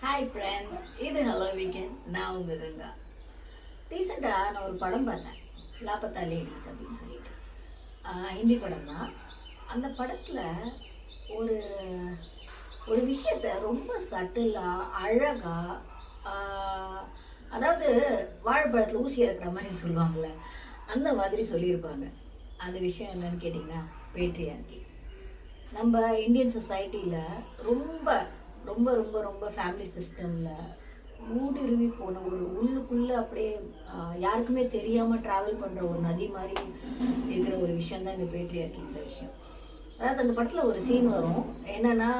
Hi friends, இது hello weekend. நான் உங்கள் கங்கா. ரீசெண்டாக நான் ஒரு படம் பார்த்தேன், லாபத்தா லேடிஸ் அப்படின்னு சொல்லிட்டு. ஹிந்தி படம் தான். அந்த படத்தில் ஒரு ஒரு விஷயத்த ரொம்ப சட்டிலாக அழகாக, அதாவது வாழைப்பழத்தில் ஊசி இறக்குற மாதிரி சொல்லுவாங்கள்ல, அந்த மாதிரி சொல்லியிருப்பாங்க. அந்த விஷயம் என்னன்னு கேட்டிங்கன்னா பேட்ரியார்கி. நம்ம இந்தியன் சொசைட்டியில் ரொம்ப ரொம்ப ரொம்ப ரொம்ப ஃபேமிலி சிஸ்டமில் ஊடுருவி போன ஒரு உள்ளுக்குள்ளே அப்படியே யாருக்குமே தெரியாமல் ட்ராவல் பண்ணுற ஒரு நதி மாதிரி இருக்கிற ஒரு விஷயம் தான் இந்த பேட்ரியார்கிங்கிற விஷயம். அதாவது அந்த படத்தில் ஒரு சீன் வரும். என்னென்னா,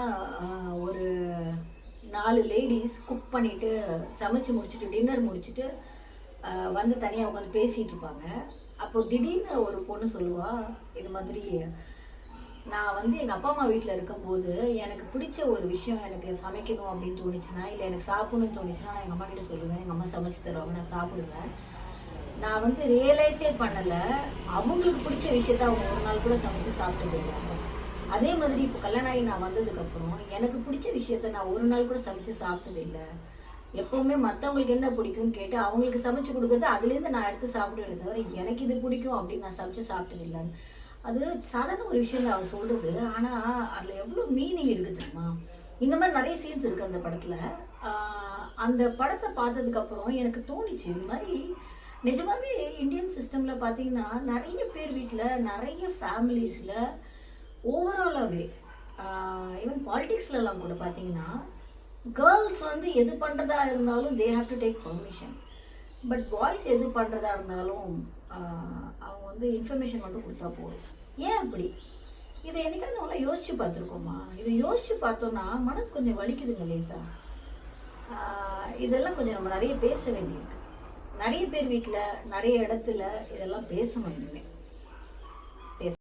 ஒரு 4 லேடிஸ் குக் பண்ணிவிட்டு சமைச்சு முடிச்சுட்டு டின்னர் முடிச்சுட்டு வந்து தனியாக உட்காந்து பேசிகிட்டு இருப்பாங்க. அப்போது திடீர்னு ஒரு பொண்ணு சொல்லுவாள், இது மாதிரி நான் வந்து எங்கள் அப்பா அம்மா வீட்டில் இருக்கும்போது எனக்கு பிடிச்ச ஒரு விஷயம் எனக்கு சமைக்கணும் அப்படின்னு தோணுச்சுன்னா, இல்லை எனக்கு சாப்பிடணும்னு தோணுச்சுன்னா, நான் எங்கள் அம்மா கிட்ட சொல்லுவேன். எங்கள் அம்மா சமைச்சு தருவாங்க, நான் சாப்பிடுவேன். நான் வந்து ரியலைஸே பண்ணலை, அவங்களுக்கு பிடிச்ச விஷயத்த அவங்க ஒரு நாள் கூட சமைச்சு சாப்பிட்டது இல்லை. அதே மாதிரி இப்போ கல்யாணம் ஆகி நான் வந்ததுக்கப்புறம் எனக்கு பிடிச்ச விஷயத்த நான் ஒரு நாள் கூட சமைச்சு சாப்பிட்டது இல்லை. எப்போவுமே மற்றவங்களுக்கு என்ன பிடிக்கும்னு கேட்டு அவங்களுக்கு சமைச்சு கொடுக்குறது அதுலேருந்து நான் எடுத்து சாப்பிடுவேன், தவிர எனக்கு இது பிடிக்கும் அப்படின்னு நான் சமைச்சு சாப்பிட்டது இல்லைன்னு. அது சாதாரண ஒரு விஷயம் தான் அவள் சொல்கிறது. ஆனால் அதில் எவ்வளோ மீனிங் இருக்குது தெரியுமா? இந்த மாதிரி நிறைய சீன்ஸ் இருக்குது அந்த படத்தில். அந்த படத்தை பார்த்ததுக்கப்புறம் எனக்கு தோணிச்சு, இந்த மாதிரி நிஜமாகவே இந்தியன் சிஸ்டமில் பார்த்தீங்கன்னா நிறைய பேர் வீட்டில், நிறைய ஃபேமிலிஸில் ஓவராலாகவே ஈவன் பாலிட்டிக்ஸ்லலாம் கூட பார்த்தீங்கன்னா கேர்ள்ஸ் வந்து எது பண்ணுறதா இருந்தாலும் they have to take permission. But boys எது பண்ணுறதா இருந்தாலும் அவங்க வந்து இன்ஃபர்மேஷன் மட்டும் கொடுத்தா போதும். ஏன் அப்படி? இதை என்னைக்காவது நம்மளாம் யோசித்து பார்த்துருக்கோமா? இதை யோசித்து பார்த்தோன்னா மனசு கொஞ்சம் வலிக்குதுங்க லேசா. இதெல்லாம் கொஞ்சம் நம்ம நிறைய பேச வேண்டியிருக்கு. நிறைய பேர் வீட்டில் நிறைய இடத்துல இதெல்லாம் பேசணும். இனிமே